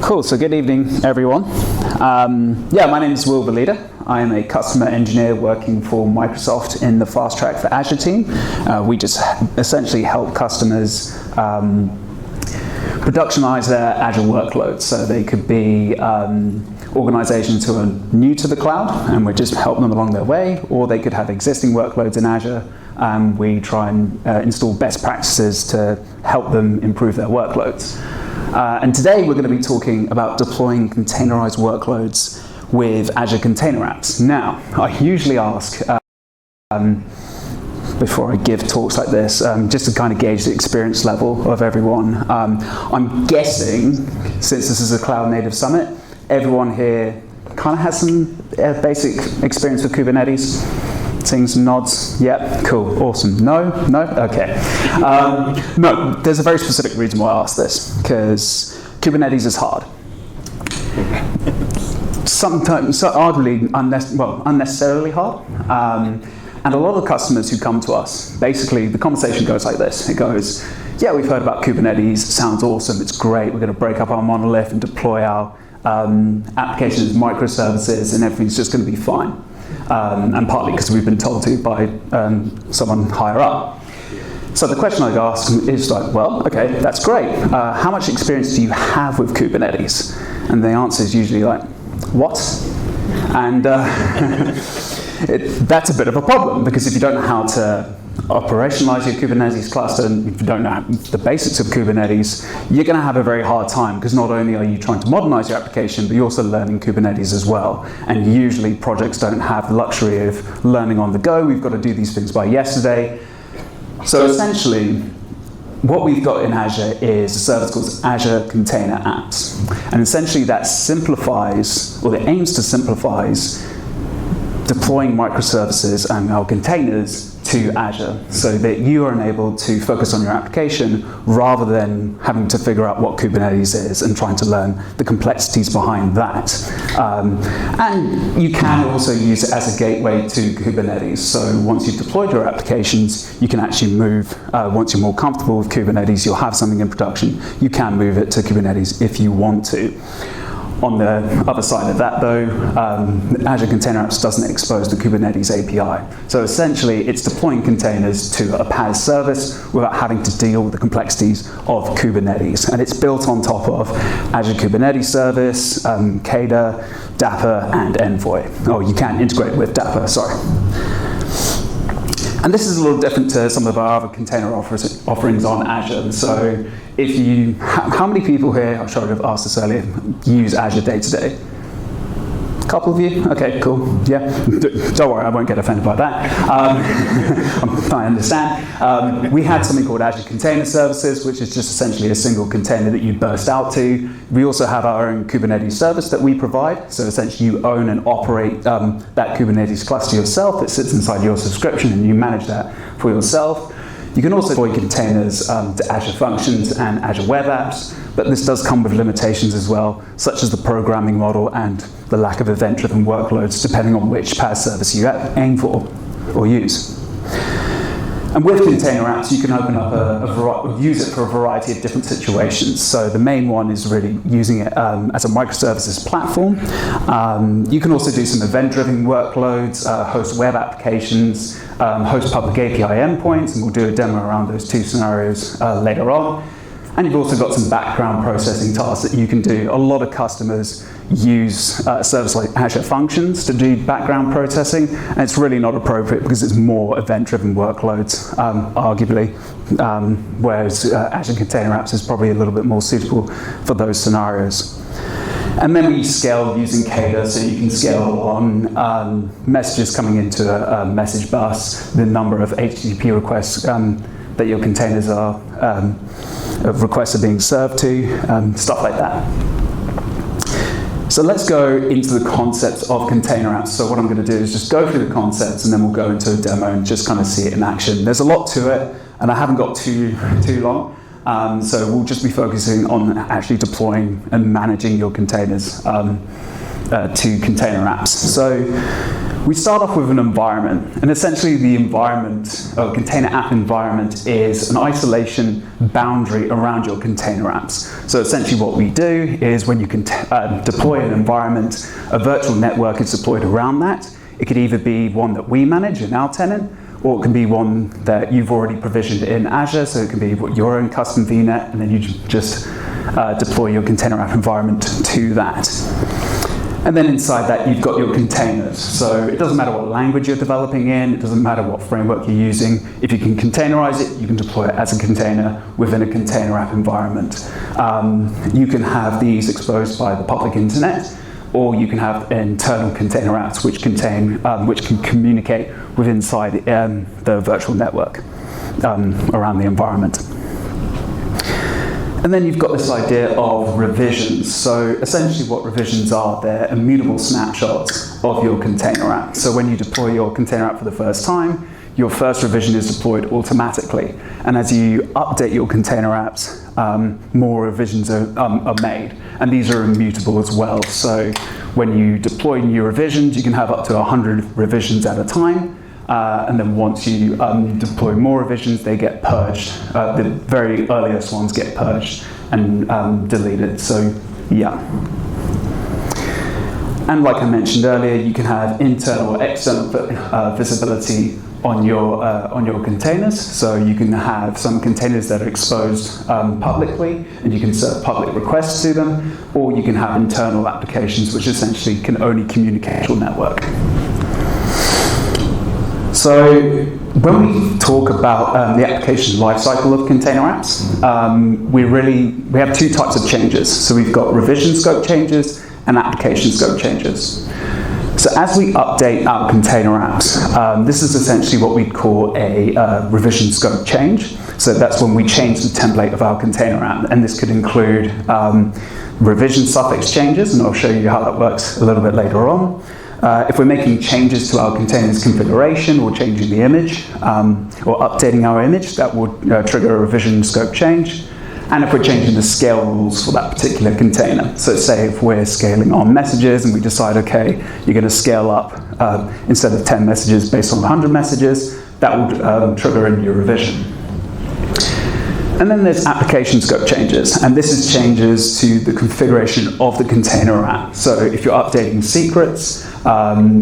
Cool, so good evening, everyone. My name is Velida. I am a customer engineer working for Microsoft in the Fast Track for Azure team. We just essentially help customers productionize their Azure workloads. So they could be organizations who are new to the cloud, and we just help them along their way, or they could have existing workloads in Azure. We try and install best practices to help them improve their workloads. And today we're going to be talking about deploying containerized workloads with Azure Container Apps. Now, I usually ask, before I give talks like this, just to kind of gauge the experience level of everyone. I'm guessing, since this is a Cloud Native Summit, everyone here kind of has some basic experience with Kubernetes. Seeing some nods. Yep, cool, awesome. No? Okay. No, there's a very specific reason why I asked this, because Kubernetes is hard. Sometimes, arguably, unnecessarily hard. And a lot of customers who come to us, basically, the conversation goes like this. It goes, yeah, we've heard about Kubernetes, sounds awesome, it's great, we're going to break up our monolith and deploy our applications as microservices, and everything's just going to be fine. And partly because we've been told to by someone higher up. So the question I ask is like, well, okay, that's great. How much experience do you have with Kubernetes? And the answer is usually like, what? And that's a bit of a problem, because if you don't know how to operationalize your Kubernetes cluster, and if you don't know the basics of Kubernetes, you're going to have a very hard time, because not only are you trying to modernize your application, but you're also learning Kubernetes as well. And usually projects don't have the luxury of learning on the go. We've got to do these things by yesterday. So essentially, what we've got in Azure is a service called Azure Container Apps. And essentially that simplifies, or it aims to simplifies, deploying microservices and our containers to Azure, so that you are enabled to focus on your application rather than having to figure out what Kubernetes is and trying to learn the complexities behind that. And you can also use it as a gateway to Kubernetes. So once you've deployed your applications, you can actually move, once you're more comfortable with Kubernetes, you'll have something in production, you can move it to Kubernetes if you want to. On the other side of that, though, Azure Container Apps doesn't expose the Kubernetes API. So essentially, it's deploying containers to a PaaS service without having to deal with the complexities of Kubernetes. And it's built on top of Azure Kubernetes Service, KDA, Dapper, and Envoy. Oh, you can integrate with Dapper, sorry. And this is a little different to some of our other container offerings on Azure. So if you, how many people here, I should have asked this earlier, use Azure day to day? A couple of you? Okay, cool. Yeah, don't worry, I won't get offended by that. I understand. We had something called Azure Container Services, which is just essentially a single container that you burst out to. We also have our own Kubernetes service that we provide. So essentially you own and operate that Kubernetes cluster yourself. It sits inside your subscription and you manage that for yourself. You can also deploy containers to Azure Functions and Azure Web Apps, but this does come with limitations as well, such as the programming model and the lack of event-driven workloads, depending on which PaaS service you aim for or use. And with Container Apps, you can open up use it for a variety of different situations. So the main one is really using it as a microservices platform. You can also do some event-driven workloads, host web applications, host public API endpoints, and we'll do a demo around those two scenarios later on. And you've also got some background processing tasks that you can do. A lot of customers use a service like Azure Functions to do background processing, and it's really not appropriate because it's more event-driven workloads, arguably, whereas Azure Container Apps is probably a little bit more suitable for those scenarios. And then we scale using KDA, so you can scale on messages coming into a message bus, the number of HTTP requests that your containers are, requests are being served to, stuff like that. So let's go into the concepts of container apps. So what I'm going to do is just go through the concepts and then we'll go into a demo and just kind of see it in action. There's a lot to it, and I haven't got too long. So we'll just be focusing on actually deploying and managing your containers to container apps. So we start off with an environment, and essentially the environment, or container app environment, is an isolation boundary around your container apps. So essentially what we do is when you can deploy an environment, a virtual network is deployed around that. It could either be one that we manage in our tenant, or it can be one that you've already provisioned in Azure, so it can be your own custom VNet, and then you just deploy your container app environment to that. And then inside that, you've got your containers. So it doesn't matter what language you're developing in, it doesn't matter what framework you're using. If you can containerize it, you can deploy it as a container within a container app environment. You can have these exposed by the public internet, or you can have internal container apps which can communicate with inside the virtual network around the environment. And then you've got this idea of revisions. So essentially what revisions are, they're immutable snapshots of your container app. So when you deploy your container app for the first time, your first revision is deployed automatically. And as you update your container apps, more revisions are made. And these are immutable as well. So when you deploy new revisions, you can have up to 100 revisions at a time. And then once you deploy more revisions, they get purged. The very earliest ones get purged and deleted. So yeah. And like I mentioned earlier, you can have internal or external visibility on your containers. So you can have some containers that are exposed publicly, and you can serve public requests to them, or you can have internal applications which essentially can only communicate your network. So when we talk about the application lifecycle of container apps, we have two types of changes. So we've got revision scope changes and application scope changes. So as we update our container apps, this is essentially what we'd call a revision scope change. So that's when we change the template of our container app, and this could include revision suffix changes, and I'll show you how that works a little bit later on. If we're making changes to our container's configuration or changing the image or updating our image, that would trigger a revision scope change. And if we're changing the scale rules for that particular container. So say if we're scaling on messages and we decide, okay, you're going to scale up instead of 10 messages based on 100 messages, that would trigger a new revision. And then there's application scope changes, and this is changes to the configuration of the container app. So if you're updating secrets,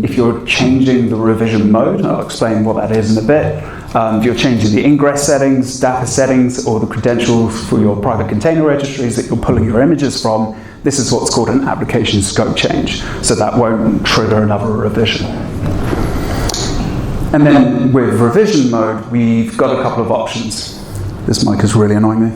if you're changing the revision mode, I'll explain what that is in a bit. If you're changing the ingress settings, data settings, or the credentials for your private container registries that you're pulling your images from, this is what's called an application scope change. So that won't trigger another revision. And then with revision mode, we've got a couple of options. This mic is really annoying me.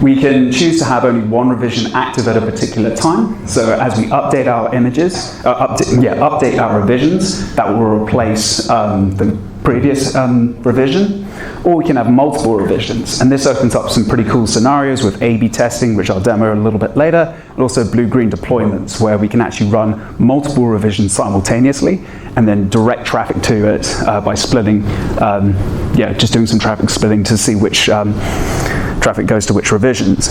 We can choose to have only one revision active at a particular time. So as we update our images, update our revisions, that will replace the previous revision. Or we can have multiple revisions. And this opens up some pretty cool scenarios with A/B testing, which I'll demo a little bit later, and also blue-green deployments, where we can actually run multiple revisions simultaneously and then direct traffic to it by splitting, just doing some traffic splitting to see which traffic goes to which revisions.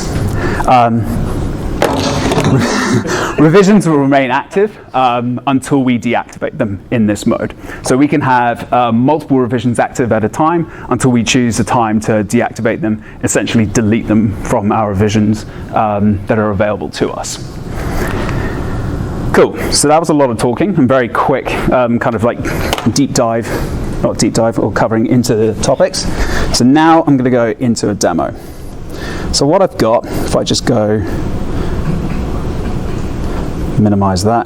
Revisions will remain active until we deactivate them in this mode. So we can have multiple revisions active at a time until we choose a time to deactivate them, essentially delete them from our revisions that are available to us. Cool, so that was a lot of talking and very quick kind of like or covering into the topics. So now I'm going to go into a demo. So what I've got, if I just go minimize that.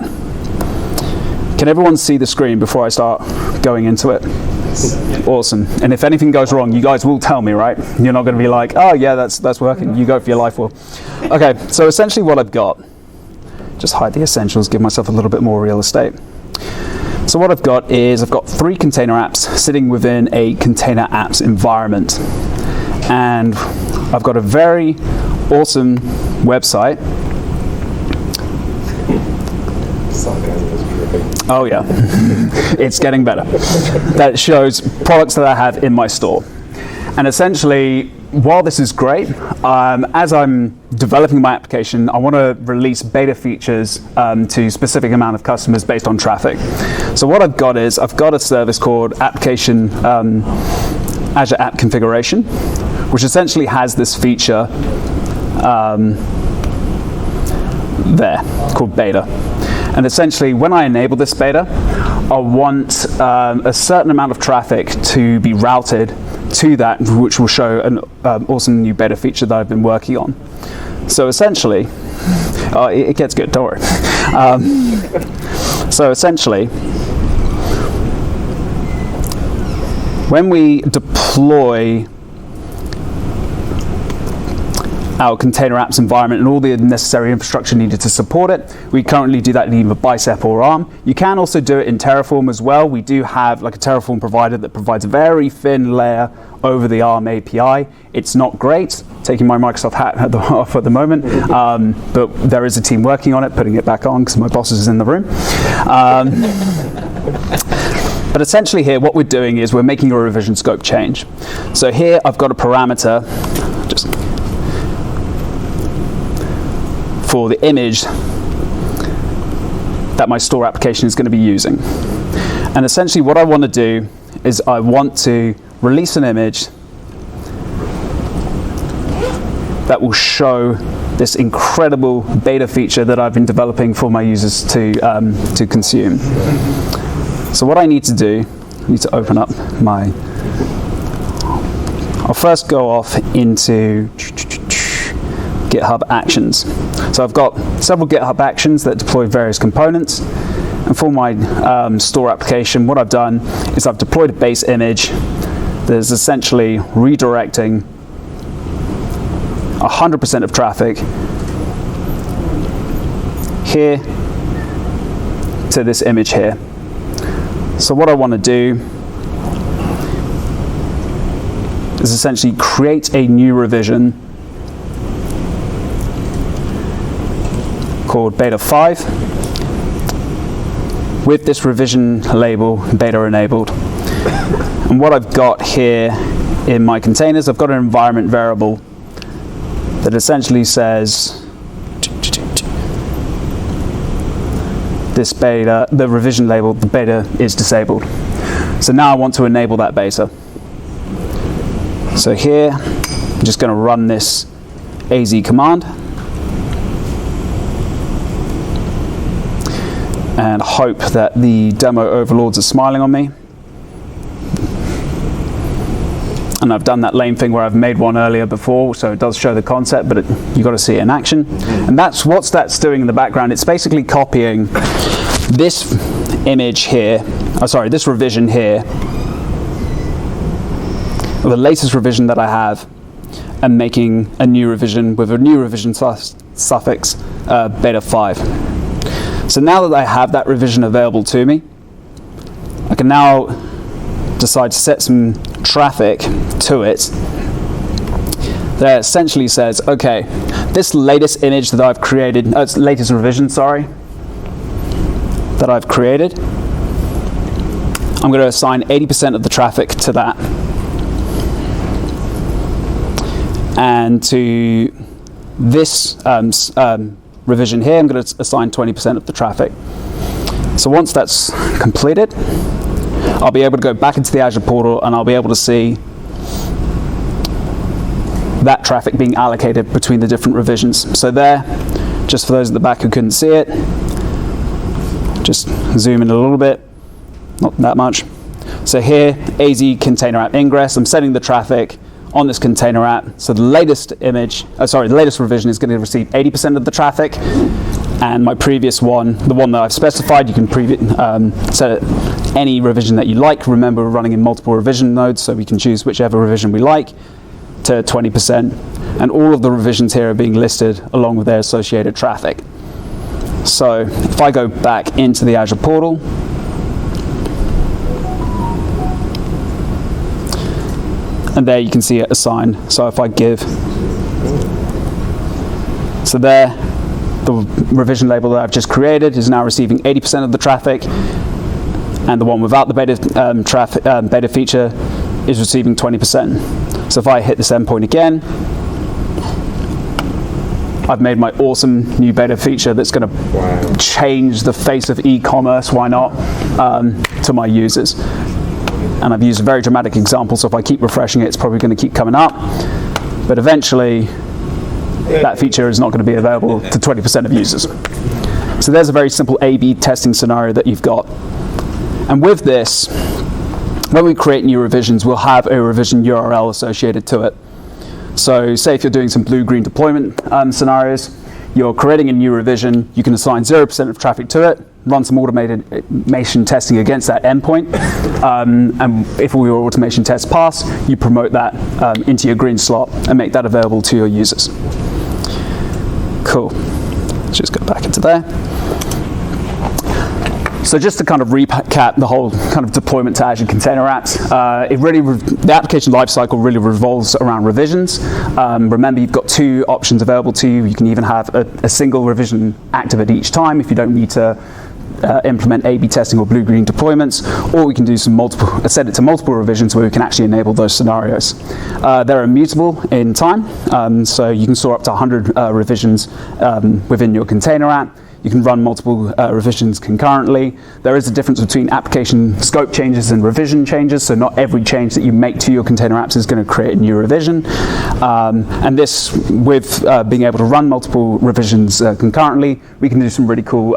Can everyone see the screen before I start going into it? Awesome. And if anything goes wrong, you guys will tell me, right? You're not going to be like, oh yeah, that's working. You go for your life war. Okay, so essentially what I've got, just hide the essentials, give myself a little bit more real estate. So what I've got is I've got 3 container apps sitting within a container apps environment. And I've got a very awesome website. Oh yeah, it's getting better. That shows products that I have in my store. And essentially, while this is great, as I'm developing my application, I want to release beta features to a specific amount of customers based on traffic. So what I've got is, I've got a service called Application Azure App Configuration, which essentially has this feature there called beta. And essentially, when I enable this beta, I want a certain amount of traffic to be routed to that, which will show an awesome new beta feature that I've been working on. So essentially, it gets good, don't worry. So essentially, when we deploy our container apps environment and all the necessary infrastructure needed to support it, we currently do that in either Bicep or ARM. You can also do it in Terraform as well. We do have like a Terraform provider that provides a very thin layer over the ARM API. It's not great, taking my Microsoft hat off at the moment, but there is a team working on it, putting it back on because my boss is in the room. But essentially here, what we're doing is we're making a revision scope change. So here I've got a parameter, just for the image that my store application is going to be using. And essentially what I want to do is I want to release an image that will show this incredible beta feature that I've been developing for my users to consume. So what I need to do, I need to open up my, I'll first go off into GitHub Actions. So I've got several GitHub Actions that deploy various components. And for my store application, what I've done is I've deployed a base image that is essentially redirecting 100% of traffic here to this image here. So what I want to do is essentially create a new revision called beta 5 with this revision label beta enabled. And what I've got here in my containers, I've got an environment variable that essentially says this beta, the revision label, the beta is disabled. So now I want to enable that beta. So here, I'm just going to run this AZ command and hope that the demo overlords are smiling on me. And I've done that lame thing where I've made one earlier before, so it does show the concept, but you've got to see it in action. And that's what that's doing in the background. It's basically copying this image here, this revision here, the latest revision that I have, and making a new revision with a new revision suffix, beta 5. So now that I have that revision available to me, I can now decide to set some traffic to it that essentially says, okay, this latest image that I've created, latest revision, that I've created, I'm going to assign 80% of the traffic to that. And to this revision here, I'm going to assign 20% of the traffic. So once that's completed, I'll be able to go back into the Azure portal and I'll be able to see that traffic being allocated between the different revisions. So there, just for those at the back who couldn't see it, just zoom in a little bit, not that much. So here, AZ Container App Ingress, I'm setting the traffic on this container app. So the latest image, the latest revision is going to receive 80% of the traffic. And my previous one, the one that I've specified, you can set any revision that you like. Remember, we're running in multiple revision nodes, so we can choose whichever revision we like, to 20%. And all of the revisions here are being listed along with their associated traffic. So if I go back into the Azure portal, and there you can see it assigned. So if I give, so there, the revision label that I've just created is now receiving 80% of the traffic, and the one without the beta feature is receiving 20%. So if I hit this endpoint again, I've made my awesome new beta feature that's going to change the face of e-commerce, why not, to my users. And I've used a very dramatic example, so if I keep refreshing it, it's probably going to keep coming up. But eventually, that feature is not going to be available to 20% of users. So there's a very simple A/B testing scenario that you've got. And with this, when we create new revisions, we'll have a revision URL associated to it. So say if you're doing some blue-green deployment scenarios, you're creating a new revision, you can assign 0% of traffic to it, run some automation testing against that endpoint, and if all your automation tests pass, you promote that into your green slot and make that available to your users. Cool. Let's just go back into there. So just to kind of recap the whole kind of deployment to Azure Container Apps, the application lifecycle really revolves around revisions. Remember, you've got two options available to you. You can even have a single revision active at each time if you don't need to implement A/B testing or blue-green deployments, or we can do set it to multiple revisions where we can actually enable those scenarios. They're immutable in time, so you can store up to 100 revisions within your container app. You can run multiple revisions concurrently. There is a difference between application scope changes and revision changes, so not every change that you make to your container apps is going to create a new revision. And this, with being able to run multiple revisions concurrently, we can do some really cool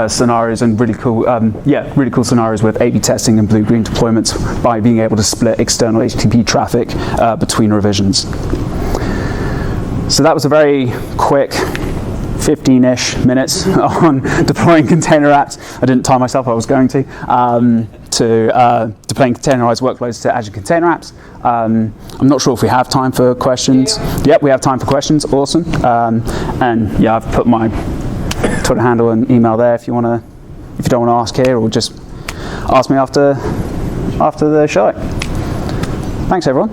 scenarios and really cool scenarios with A/B testing and blue-green deployments by being able to split external HTTP traffic between revisions. So that was a very quick 15-ish minutes on deploying container apps. I didn't time myself, I was going to deploying containerized workloads to Azure Container Apps. I'm not sure if we have time for questions. Yep, we have time for questions, awesome. And yeah, I've put my Twitter handle and email there if you don't want to ask here, or just ask me after the show. Thanks everyone.